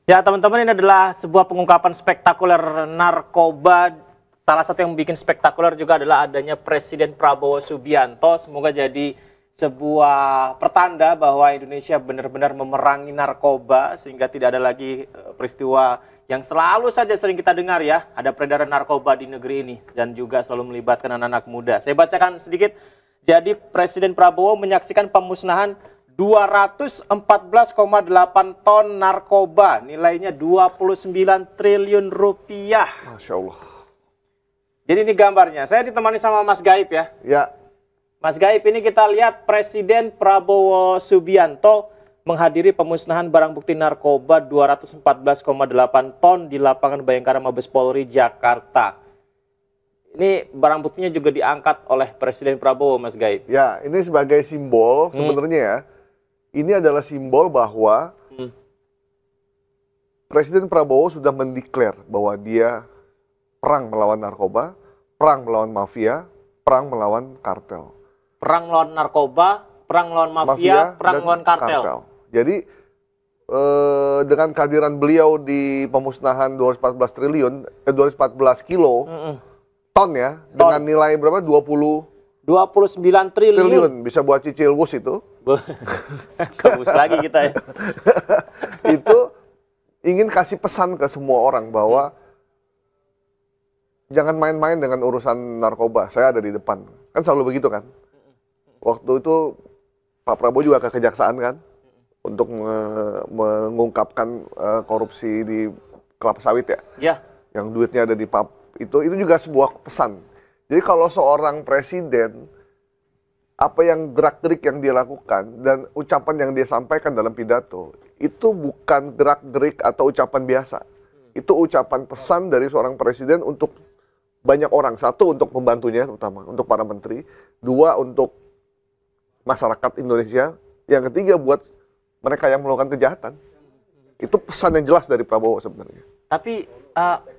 Ya, teman-teman, ini adalah sebuah pengungkapan spektakuler narkoba. Salah satu yang bikin spektakuler juga adalah adanya Presiden Prabowo Subianto. Semoga jadi sebuah pertanda bahwa Indonesia benar-benar memerangi narkoba sehingga tidak ada lagi peristiwa yang selalu saja sering kita dengar ya. Ada peredaran narkoba di negeri ini dan juga selalu melibatkan anak-anak muda. Saya bacakan sedikit. Jadi Presiden Prabowo menyaksikan pemusnahan 214,8 ton narkoba, nilainya 29 triliun rupiah. Masya Allah. Jadi ini gambarnya, saya ditemani sama Mas Gaib ya. Ya. Mas Gaib, ini kita lihat Presiden Prabowo Subianto menghadiri pemusnahan barang bukti narkoba 214,8 ton di lapangan Bayangkara Mabes Polri, Jakarta. Ini barang buktinya juga diangkat oleh Presiden Prabowo, Mas Gaib. Ya, ini sebagai simbol sebenarnya ya. Ini adalah simbol bahwa Presiden Prabowo sudah mendeklar bahwa dia perang melawan narkoba, perang melawan mafia, perang melawan kartel. Perang melawan narkoba, perang melawan mafia, perang melawan kartel. Jadi dengan kehadiran beliau di pemusnahan 214 kilo ton ya, dengan nilai berapa? 29 triliun. Bisa buat cicil wus itu. Kebus lagi kita ya. Itu ingin kasih pesan ke semua orang bahwa jangan main-main dengan urusan narkoba. Saya ada di depan. Kan selalu begitu kan. Waktu itu Pak Prabowo juga ke kejaksaan kan untuk mengungkapkan korupsi di kelapa sawit ya. Ya. Yang duitnya ada di PAP. Itu juga sebuah pesan. Jadi kalau seorang presiden, apa yang gerak-gerik yang dia lakukan dan ucapan yang dia sampaikan dalam pidato, itu bukan gerak-gerik atau ucapan biasa. Itu ucapan pesan dari seorang presiden untuk banyak orang. Satu, untuk membantunya, terutama untuk para menteri. Dua, untuk masyarakat Indonesia. Yang ketiga, buat mereka yang melakukan kejahatan. Itu pesan yang jelas dari Prabowo sebenarnya. Tapi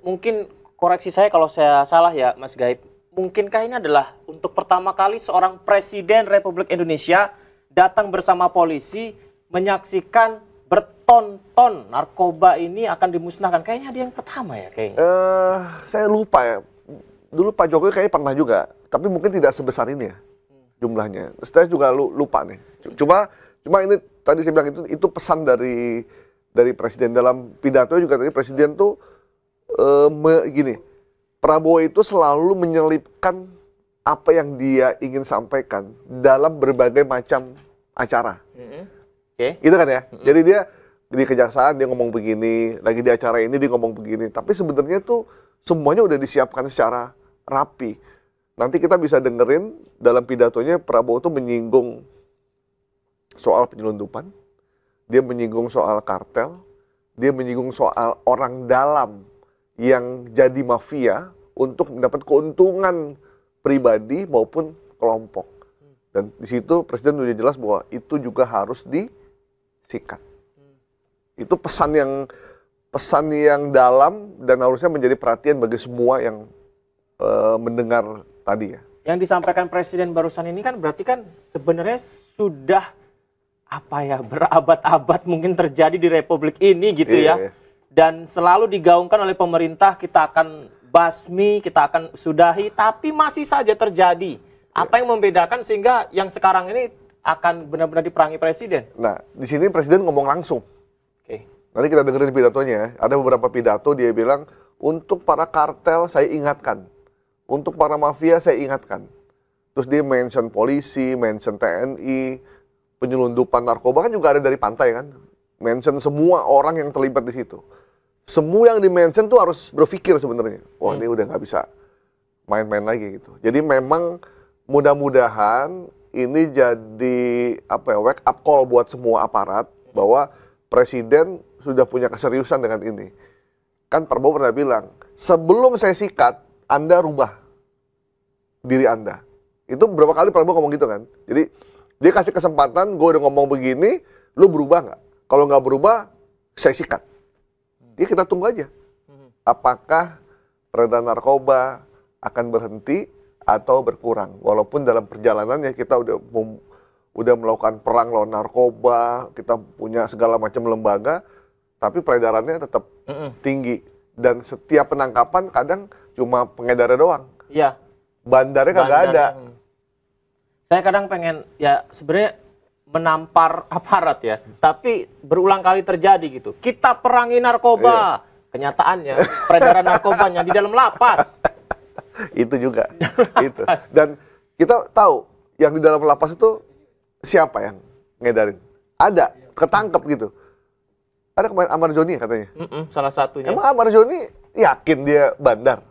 mungkin koreksi saya kalau saya salah ya, Mas Gaib. Mungkinkah ini adalah untuk pertama kali seorang Presiden Republik Indonesia datang bersama polisi menyaksikan berton-ton narkoba ini akan dimusnahkan? Kayaknya dia yang pertama ya kayaknya. Saya lupa ya. Dulu Pak Jokowi kayaknya pernah juga, tapi mungkin tidak sebesar ini ya jumlahnya. Saya juga lupa nih. Cuma ini tadi saya bilang itu pesan dari Presiden dalam pidato juga tadi Presiden tuh gini. Prabowo itu selalu menyelipkan apa yang dia ingin sampaikan dalam berbagai macam acara. Itu kan ya. Jadi dia di kejaksaan dia ngomong begini, lagi di acara ini dia ngomong begini. Tapi sebenarnya tuh semuanya udah disiapkan secara rapi. Nanti kita bisa dengerin dalam pidatonya Prabowo tuh menyinggung soal penyelundupan, dia menyinggung soal kartel, dia menyinggung soal orang dalam yang jadi mafia untuk mendapat keuntungan pribadi maupun kelompok. Dan di situ Presiden sudah jelas bahwa itu juga harus disikat. Itu pesan yang dalam dan harusnya menjadi perhatian bagi semua yang mendengar tadi ya. Yang disampaikan Presiden barusan ini kan berarti kan sebenarnya sudah berabad-abad mungkin terjadi di Republik ini gitu ya. Dan selalu digaungkan oleh pemerintah, kita akan basmi, kita akan sudahi, tapi masih saja terjadi. Apa yang membedakan sehingga yang sekarang ini akan benar-benar diperangi Presiden? Nah, di sini Presiden ngomong langsung. Nanti kita dengerin pidatonya. Ada beberapa pidato dia bilang, untuk para kartel saya ingatkan. Untuk para mafia saya ingatkan. Terus dia mention polisi, mention TNI, penyelundupan narkoba kan juga ada dari pantai kan. Mention semua orang yang terlibat di situ. Semua yang di-mention tuh harus berpikir sebenarnya. Wah, ini udah nggak bisa main-main lagi gitu. Jadi memang mudah-mudahan ini jadi wake up call buat semua aparat bahwa Presiden sudah punya keseriusan dengan ini. Kan Prabowo pernah bilang, sebelum saya sikat, Anda rubah diri Anda. Itu berapa kali Prabowo ngomong gitu kan. Jadi dia kasih kesempatan, gue udah ngomong begini, lu berubah nggak? Kalau nggak berubah, saya sikat. Ya kita tunggu aja. Apakah peredaran narkoba akan berhenti atau berkurang? Walaupun dalam perjalanannya kita udah melakukan perang lawan narkoba, kita punya segala macam lembaga, tapi peredarannya tetap tinggi. Dan setiap penangkapan kadang cuma pengedarnya doang. Iya. Bandarnya kagak ada. Saya kadang pengen, ya sebenarnya menampar aparat ya, tapi berulang kali terjadi gitu. Kita perangi narkoba. Kenyataannya, peredaran narkobanya di dalam lapas. Itu juga. Itu. Dan kita tahu, yang di dalam lapas itu siapa yang ngedarin? Ada, ketangkep gitu. Ada kemarin Ahmad Joni katanya. Salah satunya. Emang Ahmad Joni yakin dia bandar?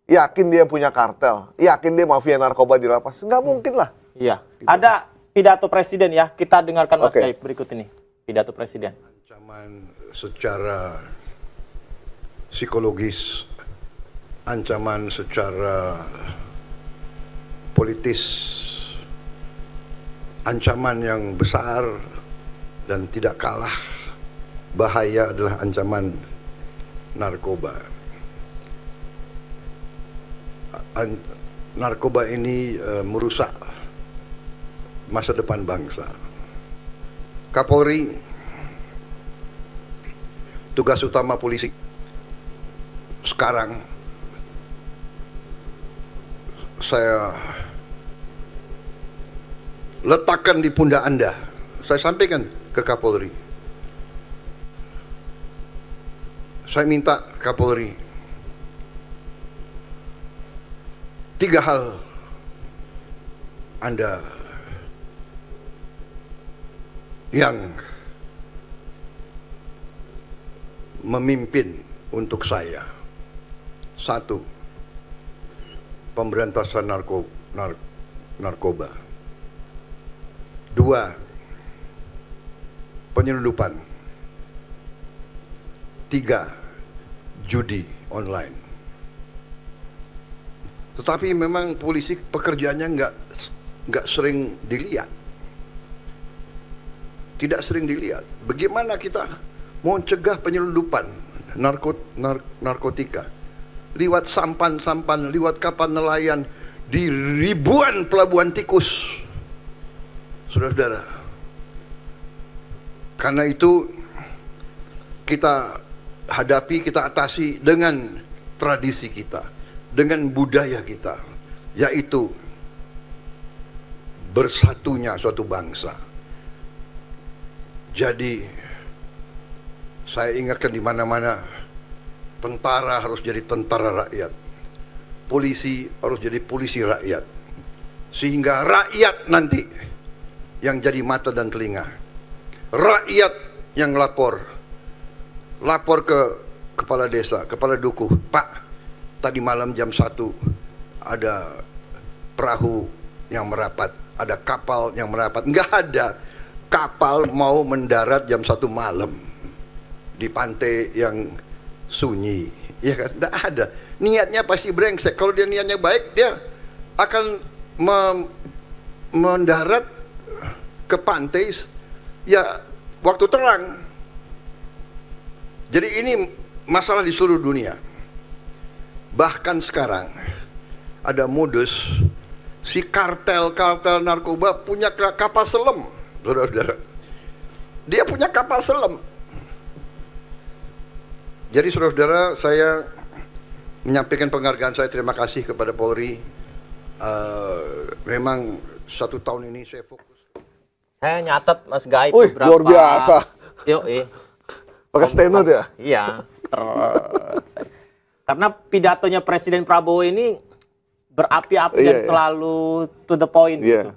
Yakin dia punya kartel? Yakin dia mafia narkoba di lapas? Nggak mungkin lah. Iya. Gitu. Ada pidato presiden ya. Kita dengarkan Mas Gaib berikut ini. Pidato presiden. Ancaman secara psikologis, ancaman secara politis, ancaman yang besar dan tidak kalah bahaya adalah ancaman narkoba. Narkoba ini merusak masa depan bangsa. Kapolri, tugas utama polisi sekarang saya letakkan di pundak Anda. Saya sampaikan ke Kapolri. Saya minta Kapolri 3 hal Anda yang memimpin untuk saya. 1, pemberantasan narkoba. 2, penyelundupan. 3, judi online. Tetapi memang polisi pekerjaannya nggak sering dilihat. Tidak sering dilihat. Bagaimana kita mau mencegah penyelundupan narkotika lewat sampan-sampan, lewat kapal nelayan di ribuan pelabuhan tikus, saudara-saudara. Karena itu kita hadapi, kita atasi dengan tradisi kita, dengan budaya kita, yaitu bersatunya suatu bangsa. Jadi saya ingatkan di mana-mana, tentara harus jadi tentara rakyat, polisi harus jadi polisi rakyat, sehingga rakyat nanti yang jadi mata dan telinga, rakyat yang lapor ke kepala desa, kepala dukuh, Pak, tadi malam jam 1 ada perahu yang merapat, ada kapal yang merapat. Nggak ada kapal mau mendarat jam 1 malam di pantai yang sunyi, ya kan? Nggak ada. Niatnya pasti brengsek. Kalau dia niatnya baik, dia akan mendarat ke pantai ya waktu terang. Jadi ini masalah di seluruh dunia. Bahkan sekarang ada modus si kartel narkoba punya kapal selam, saudara-saudara. Dia punya kapal selam. Jadi saudara-saudara, saya menyampaikan penghargaan saya, terima kasih kepada Polri. Memang 1 tahun ini saya fokus. Saya nyatet Mas Gaib Wih, beberapa. luar biasa. Pakai steno tuh ya? Iya. Karena pidatonya Presiden Prabowo ini berapi-api dan selalu to the point gitu.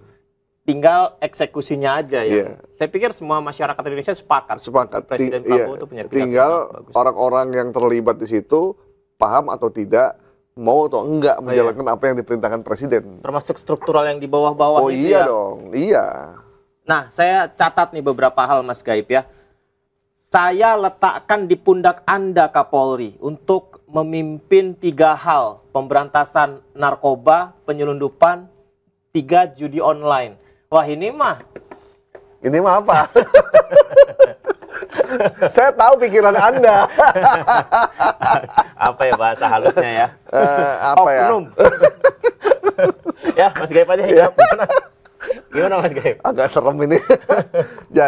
Tinggal eksekusinya aja ya. Saya pikir semua masyarakat Indonesia sepakat. Presiden Prabowo itu punya pidato. Tinggal orang-orang yang terlibat di situ paham atau tidak, mau atau enggak menjalankan apa yang diperintahkan Presiden. Termasuk struktural yang di bawah-bawah itu ya. Dong, iya. Nah, saya catat nih beberapa hal Mas Gaib ya. Saya letakkan di pundak Anda Kapolri untuk memimpin 3 hal. Pemberantasan narkoba, penyelundupan, 3 judi online. Wah ini mah apa? Saya tahu pikiran Anda. Apa ya bahasa halusnya ya? Apa ya? Ya Mas Gaib aja. Gimana Mas Gaib? Agak serem ini.